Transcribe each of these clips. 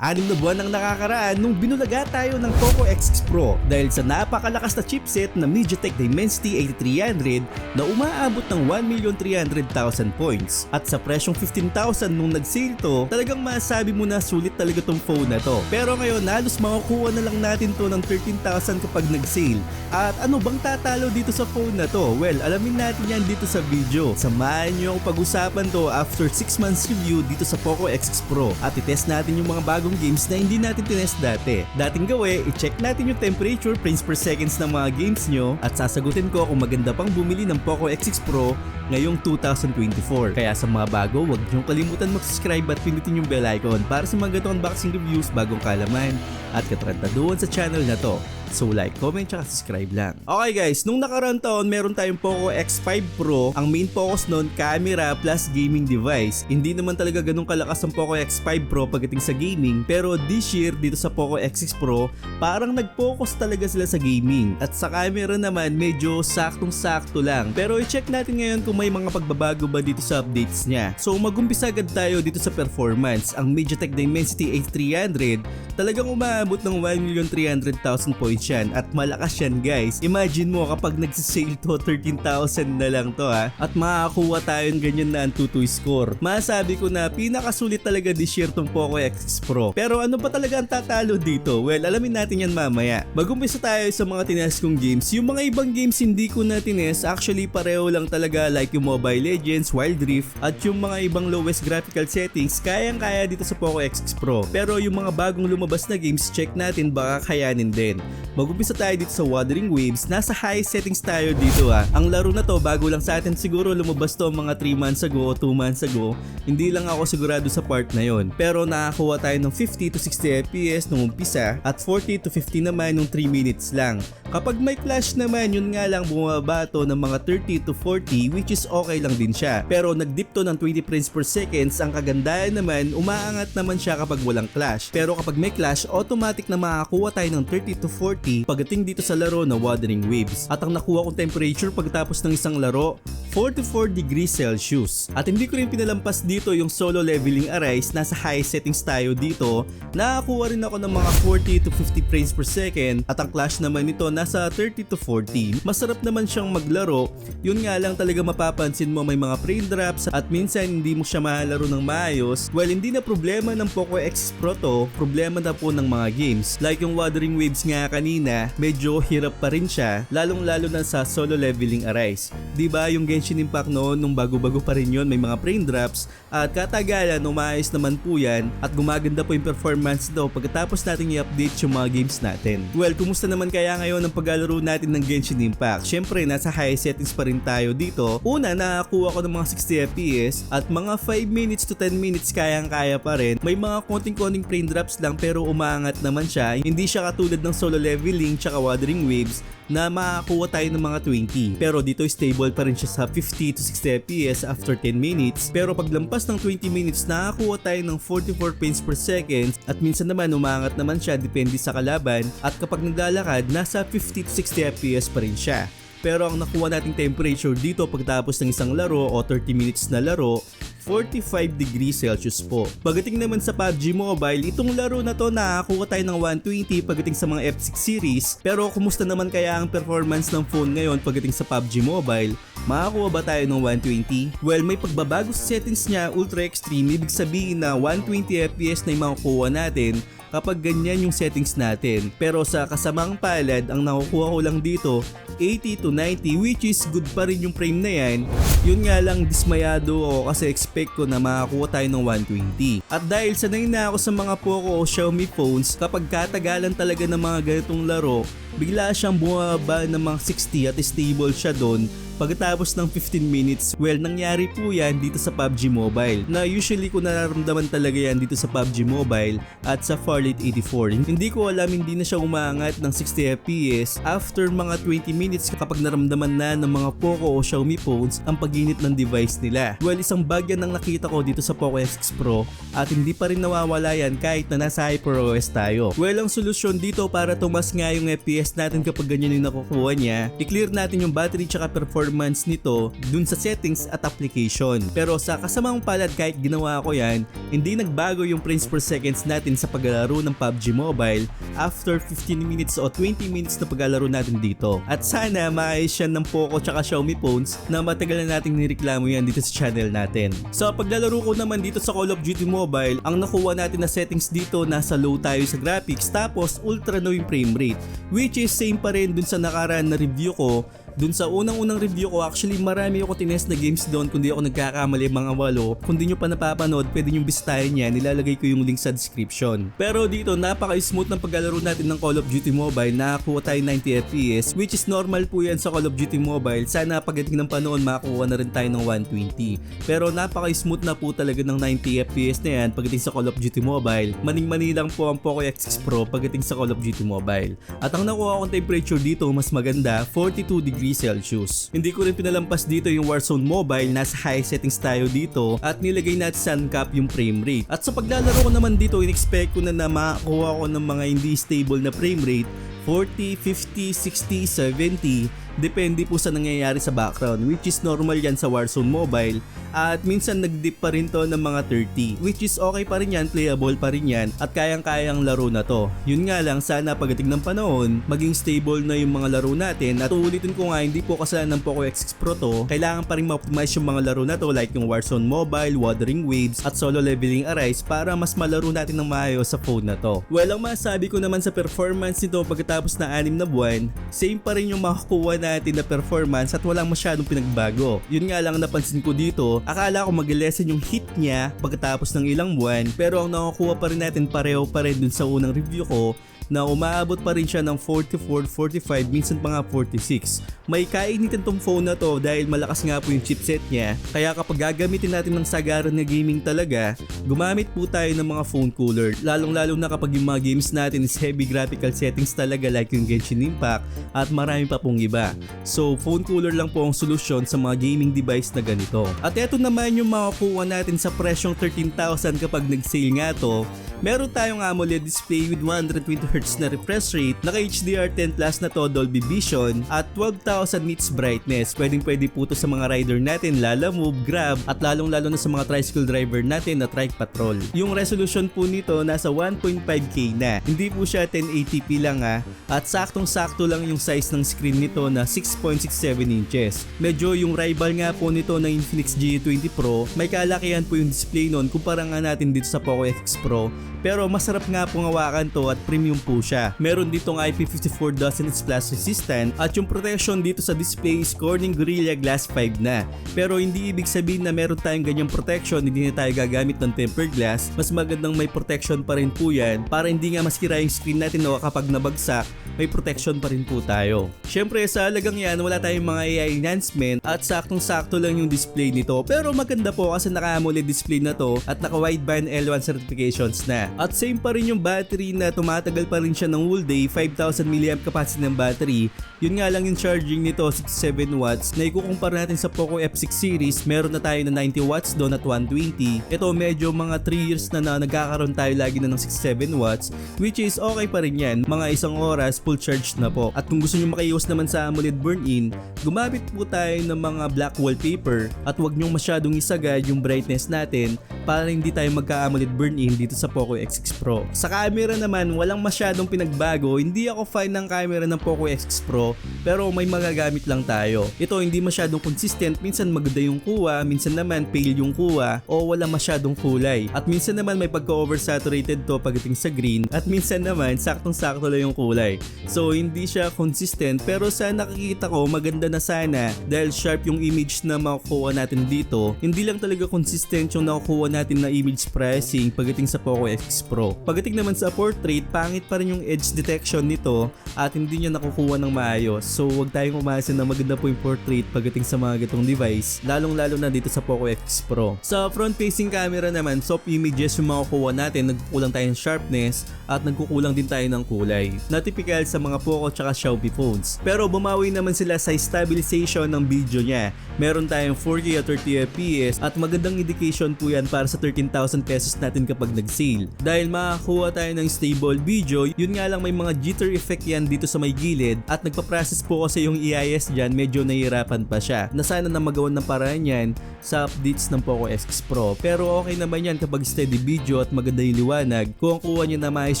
6 na buwan ang nakakaraan nung binulaga tayo ng Poco X6 Pro dahil sa napakalakas na chipset na MediaTek Dimensity 8300 na umaabot ng 1,300,000 points. At sa presyong 15,000 nung nag-sale to, talagang masabi mo na sulit talaga tong phone na to. Pero ngayon halos makukuha na lang natin to ng 13,000 kapag nag-sale. At ano bang tatalo dito sa phone na to? Well, alamin natin yan dito sa video. Samahan nyo ang pag-usapan to after 6 months review dito sa Poco X6 Pro at itest natin yung mga bagong games na hindi natin tinest dati. Dating gawe, i-check natin yung temperature frames per seconds ng mga games nyo at sasagutin ko kung maganda pang bumili ng Poco X6 Pro ngayong 2024. Kaya sa mga bago, huwag niyong kalimutan mag-subscribe at pinutin yung bell icon para sa mga ganitong unboxing reviews, bagong kalaman at katrantaduhan sa channel na to. So like, comment, tsaka subscribe lang. Okay guys, nung nakaraan taon meron tayong Poco X5 Pro. Ang main focus nun, camera plus gaming device. Hindi naman talaga ganun kalakas ang Poco X5 Pro pagdating sa gaming. Pero this year, dito sa Poco X6 Pro, parang nag-focus talaga sila sa gaming. At sa camera naman, medyo saktong-sakto lang. Pero i-check natin ngayon kung may mga pagbabago ba dito sa updates niya. So mag-umpisa agad tayo dito sa performance. Ang MediaTek Dimensity 8300 talagang umaabot ng 1,300,000 points yan at malakas yan guys. Imagine mo kapag nagsisale to 13,000 na lang to ha at makakakuha tayo ng ganyan na Antutu score. Masabi ko na pinakasulit talaga this year tong Poco X6 Pro. Pero ano pa talaga ang tatalo dito? Well, alamin natin yan mamaya. Mag-umpisa tayo sa mga tinest kong games. Yung mga ibang games hindi ko na tinest, actually pareho lang talaga like yung Mobile Legends, Wild Rift at yung mga ibang lowest graphical settings kayang-kaya dito sa Poco X6 Pro. Pero yung mga bagong lumabas na games, check natin baka kayanin din. Mag-umpisa tayo dito sa Wuthering Waves. Nasa high settings tayo dito ha. Ang laro na to bago lang sa atin, siguro lumabas to mga 3 months ago o 2 months ago. Hindi lang ako sigurado sa part na yon. Pero nakakuha tayo ng 50 to 60 FPS nung umpisa at 40 to 50 naman nung 3 minutes lang. Kapag may flash naman, yun nga lang bumaba to ng mga 30 to 40 which is okay lang din siya. Pero nag-dip to ng 20 frames per seconds. Ang kagandahan naman, umaangat naman siya kapag walang clash. Pero kapag may clash, automatic na makakuha tayo ng 30 to 40 pagdating dito sa laro na Wuthering Waves. At ang nakuha kong temperature pagkatapos ng isang laro, 44 degrees Celsius. At hindi ko rin pinalampas dito yung solo leveling Arise. Nasa high settings tayo dito. Nakakuha rin ako ng mga 40 to 50 frames per second. At ang clash naman nito nasa 30 to 40. Masarap naman siyang maglaro. Yun nga lang talaga mapapansin mo may mga frame drops at minsan hindi mo siya mahalaro ng maayos. Well, hindi na problema ng Poco X Pro to. Problema na po ng mga games. Like yung Wuthering Waves nga kanina, medyo hirap pa rin siya. Lalong-lalo na sa solo leveling Arise. Diba yung Genshin Impact noon, nung bago-bago pa rin yun, may mga frame drops at katagalan, umayos naman po yan at gumaganda po yung performance daw pagkatapos natin i-update yung mga games natin. Well, kumusta naman kaya ngayon ang paglalaro natin ng Genshin Impact? Syempre, nasa high settings pa rin tayo dito. Una, nakakuha ko ng mga 60 FPS at mga 5 minutes to 10 minutes kayang-kaya pa rin. May mga konting-konting frame drops lang pero umaangat naman siya. Hindi siya katulad ng solo leveling tsaka Wuthering Waves na makakuha tayo ng mga 20. Pero dito stable pa rin siya sa 50 to 60 FPS after 10 minutes. Pero paglampas ng 20 minutes, nakakuha tayo ng 44 frames per second at minsan naman umangat naman siya depende sa kalaban at kapag naglalakad, nasa 50 to 60 FPS pa rin siya. Pero ang nakuha nating temperature dito pagtapos ng isang laro o 30 minutes na laro, 45 degrees Celsius po. Pagdating naman sa PUBG Mobile, itong laro na to nakakuha tayo ng 120 pagdating sa mga F6 series. Pero kumusta naman kaya ang performance ng phone ngayon pagdating sa PUBG Mobile? Makakuha ba tayo ng 120? Well, may pagbabago sa settings niya, Ultra Extreme. Ibig sabihin na 120 FPS na yung makukuha natin kapag ganyan yung settings natin. Pero sa kasamang palad, ang nakukuha ko lang dito 80 to 90 which is good pa rin yung frame na yan. Yun nga lang dismayado ako kasi expect ko na makakuha tayo ng 120. At dahil sanay na ako sa mga Poco o Xiaomi phones, kapag katagalan talaga ng mga ganitong laro, bigla siyang bumaba ng mga 60 at stable siya doon. Pagkatapos ng 15 minutes, well, nangyari po yan dito sa PUBG Mobile na usually ko nararamdaman talaga yan dito sa PUBG Mobile at sa Farlight 84. Hindi ko alam, hindi na siya umaangat ng 60 FPS after mga 20 minutes kapag naramdaman na ng mga Poco o Xiaomi phones ang pag-init ng device nila. Well, isang bug yan ang nakita ko dito sa Poco X6 Pro at hindi pa rin nawawala yan kahit na nasa HyperOS tayo. Well, ang solusyon dito para tumas nga yung FPS natin kapag ganyan yung nakukuha niya, i-clear natin yung battery tsaka performance performance nito dun sa settings at application. Pero sa kasamang palad kahit ginawa ko yan, hindi nagbago yung frames per seconds natin sa paglalaro ng PUBG Mobile after 15 minutes o 20 minutes na paglalaro natin dito. At sana maayos yan ng Poco tsaka Xiaomi phones na matagal na nating nireklamo yan dito sa channel natin. So paglalaro ko naman dito sa Call of Duty Mobile, ang nakuha natin na settings dito nasa low tayo sa graphics tapos ultra low yung frame rate, which is same pa rin dun sa nakaraan na review ko. Dun sa unang review ko, actually marami ako tinest na games doon, kundi ako nagkakamali mga 8. Kung di nyo pa napapanood, pwede nyo bistahin yan, nilalagay ko yung link sa description. Pero dito napaka-smooth ng paglalaro natin ng Call of Duty Mobile, nakakuha tayo 90 FPS, which is normal po yan sa Call of Duty Mobile. Sana pagdating ng panahon makakuha na rin tayo ng 120. Pero napaka-smooth na po talaga ng 90 FPS na yan pagdating sa Call of Duty Mobile. Maning-mani lang po ang Poco X6 Pro pagdating sa Call of Duty Mobile. At ang nakuha kong temperature dito mas maganda, 42 degrees Celsius. Hindi ko rin pinalampas dito yung Warzone Mobile, nasa high settings tayo dito at nilagay natin sa uncap yung frame rate. At sa paglalaro ko naman dito, in-expect ko na makakuha ko ng mga hindi stable na frame rate, 40, 50, 60, 70, depende po sa nangyayari sa background, which is normal yan sa Warzone Mobile. At minsan nag-dip pa rin to ng mga 30, which is okay pa rin yan, playable pa rin yan at kayang-kayang laro na to. Yun nga lang, sana pagdating ng panahon maging stable na yung mga laro natin. At ulitin ko nga, hindi po kasalanan ng Poco X6 Pro to, kailangan pa rin ma-optimize yung mga laro na to like yung Warzone Mobile, Wuthering Waves at Solo Leveling Arise para mas malaro natin ng maayos sa phone na to. Well, ang masabi ko naman sa performance nito pagkatapos na 6 na buwan, same pa rin yung makakuha natin na performance at walang masyadong pinagbago. Yun nga lang napansin ko dito, akala ko mag-lessen yung hit niya pagkatapos ng ilang buwan, pero ang nakukuha pa rin natin pareho pa rin dun sa unang review ko na umaabot pa rin siya ng 44, 45, minsan pa nga 46. May kainitin tong phone na to dahil malakas nga po yung chipset niya, kaya kapag gagamitin natin ng sagaran na gaming talaga, gumamit po tayo ng mga phone cooler, lalong-lalo na kapag yung mga games natin is heavy graphical settings talaga like yung Genshin Impact at marami pa pong iba. So phone cooler lang po ang solusyon sa mga gaming device na ganito. At eto naman yung makakuha natin sa presyong 13,000 kapag nag-sale nga to. Meron tayong AMOLED display with 120Hz na refresh rate, naka HDR10 Plus na to, Dolby Vision at 12,000 nits brightness. Pwede po to sa mga rider natin, Lalamove, Grab at lalong-lalo na sa mga tricycle driver natin na Trike Patrol. Yung resolution po nito nasa 1.5K na. Hindi po siya 1080p lang at saktong-sakto lang yung size ng screen nito na 6.67 inches. Medyo yung rival nga po nito na Infinix GE20 Pro, may kalakihan po yung display nun kumpara nga natin dito sa Poco X6 Pro. Pero masarap nga pong hawakan to at premium po siya. Meron ditong IP54 Dust and Splash resistant at yung protection dito sa display is Corning Gorilla Glass 5 na. Pero hindi ibig sabihin na meron tayong ganyang protection, hindi na tayo gagamit ng tempered glass. Mas magandang may protection pa rin po yan para hindi nga maskira yung screen natin o kapag nabagsak, may protection pa rin po tayo. Syempre sa halagang yan, wala tayong mga AI enhancement at saktong-sakto lang yung display nito. Pero maganda po kasi naka-AMOLED display na to at naka-wideband L1 certifications na. At same pa rin yung battery na tumatagal pa rin siya ng whole day, 5,000 mAh capacity ng battery. Yun nga lang yung charging nito 67 watts. Na ikukumpara natin sa Poco F6 series, meron na tayo na 90 watts doon at 120. Ito medyo mga 3 years na nagkakaroon tayo lagi na ng 67 watts, which is okay pa rin yan. Mga isang oras full charge na po. At kung gusto nyo makaiwas naman sa AMOLED burn-in, gumamit po tayo ng mga black wallpaper at wag nyo masyadong isagad yung brightness natin para hindi tayo magka-AMOLED burn-in dito sa Poco X6 Pro. Sa camera naman, walang masyadong pinagbago. Hindi ako fan ng camera ng Poco X6 Pro, pero may magagamit lang tayo. Ito hindi masyadong consistent, minsan maganda yung kuha, minsan naman pale yung kuha o wala masyadong kulay. At minsan naman may pagka-oversaturated to pagdating sa green at minsan naman saktong-sakto lang yung kulay. So hindi siya consistent, pero sa nakikita ko maganda na sana dahil sharp yung image na makukuha natin dito. Hindi lang talaga consistent yung nakukuha natin na image processing pagdating sa Poco X6 Pro. Pagdating naman sa portrait, pangit pa rin yung edge detection nito at hindi niya nakukuha ng maayos. So wag tayong umasa na maganda po yung portrait pagdating sa mga gitong device, lalong-lalo na dito sa Poco X6 Pro. Sa front facing camera naman, soft images yung makukuha natin, nagkukulang tayo ng sharpness at nagkukulang din tayo ng kulay, na typical sa mga Poco tsaka Xiaomi phones. Pero bumawi naman sila sa stabilization ng video niya. Meron tayong 4K at 30 FPS at magandang indication po yan para sa 13,000 pesos natin kapag nag-sale. Dahil makakuha tayo ng stable video, yun nga lang may mga jitter effect yan dito sa may gilid at nagpa-process mabilis po kasi yung EIS dyan, medyo nahihirapan pa siya. Na sana na magawan ng paraan yan sa updates ng Poco X6 Pro. Pero okay naman yan kapag steady video at maganda yung liwanag kung kuha niya na maayos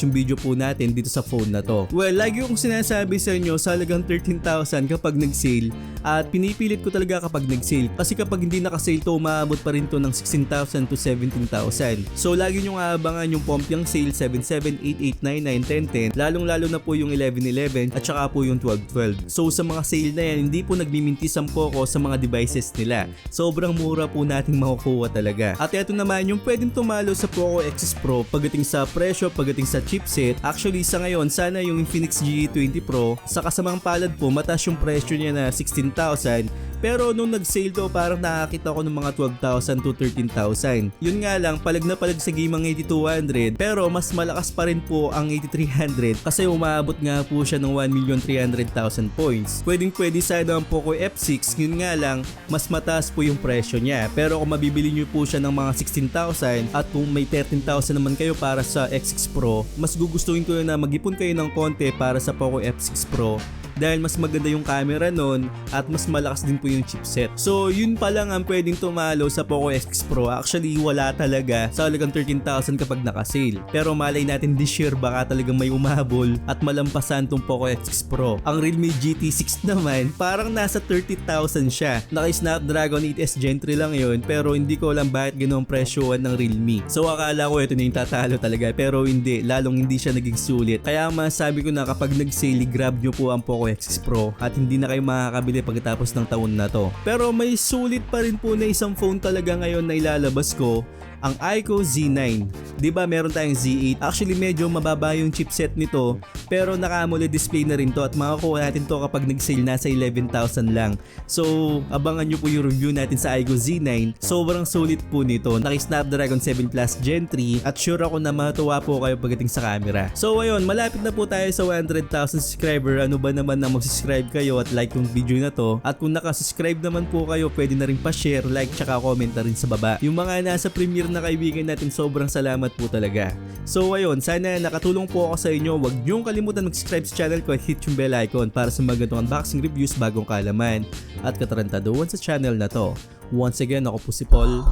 yung video po natin dito sa phone na to. Well, lagi kong sinasabi sa inyo sa halagang 13,000 kapag nag-sale at pinipilit ko talaga kapag nag-sale kasi kapag hindi naka-sale to umaabot pa rin to ng 16,000 to 17,000. So lagi nyo aabangan yung Pompiang sale 77, 88, 99, 10, 10 lalong lalo na po yung 11, 11 at saka po yung 12, 12. So sa mga sale na yan hindi po nagmimintis ang Poco sa mga devices nila. Sobrang mura po nating makukuha talaga. At ito naman yung pwedeng tumalo sa Poco X6 Pro pagdating sa presyo, pagdating sa chipset. Actually sa ngayon sana yung Infinix GE20 Pro sa kasamang palad po mataas yung presyo niya na 16,000 pero nung nag-sale to parang nakakita ko ng mga 12,000 to 13,000. Yun nga lang palag na palag sa game ang 8200 pero mas malakas pa rin po ang 8300 kasi umaabot nga po siya ng 1,300,000 points. Pwedeng pwede sana ang Poco F6, yun nga lang mas mataas po yung presyo niya. Pero kung mabibili nyo po siya ng mga 16,000 at kung may 13,000 naman kayo para sa X6 Pro, mas gugustuhin ko na mag-ipon kayo ng konti para sa Poco F6 Pro dahil mas maganda yung camera nun at mas malakas din po yung chipset. So yun pa lang ang pwedeng tumalo sa Poco X6 Pro. Actually wala talaga sa halagang 13,000 kapag naka-sale. Pero malay natin this year baka talagang may umahabol at malampasan tong Poco X6 Pro. Ang Realme GT6 naman parang nasa 30,000 siya. Naka-Snapdragon 8S Gen 3 lang yun pero hindi ko alam bakit ganoong presyoan ng Realme. So akala ko ito na yung tatalo talaga pero hindi. Lalong hindi siya naging sulit. Kaya masabi ko na kapag nag-sale grab nyo po ang Poco X6 Pro at hindi na kayo makakabili pagkatapos ng taon na to. Pero may sulit pa rin po na isang phone talaga ngayon na ilalabas ko, ang iQOO Z9. Diba meron tayong Z8? Actually medyo mababa yung chipset nito pero naka-AMOLED display na rin to at makakuha natin to kapag nag-sale nasa 11,000 lang. So abangan nyo po yung review natin sa iQOO Z9. Sobrang sulit po nito. Naki-Snapdragon 7 Plus Gen 3 at sure ako na matuwa po kayo pagdating sa camera. So ayun, malapit na po tayo sa 100,000 subscriber. Ano ba naman na mag-subscribe kayo at like yung video na to. At kung nakasubscribe naman po kayo, pwede na rin pa-share, like, tsaka comment na rin sa baba. Yung mga nasa premiere na kaibigan natin, sobrang salamat po talaga. So ayun, sana nakatulong po ako sa inyo. Huwag niyong kalimutan mag-subscribe sa channel ko at hit yung bell icon para sa mga ganitong unboxing reviews, bagong kaalaman at katarantaduhan sa channel na to. Once again, ako po si Paul.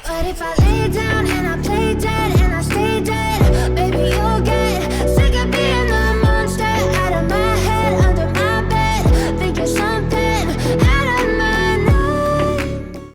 But if I lay down and I play dead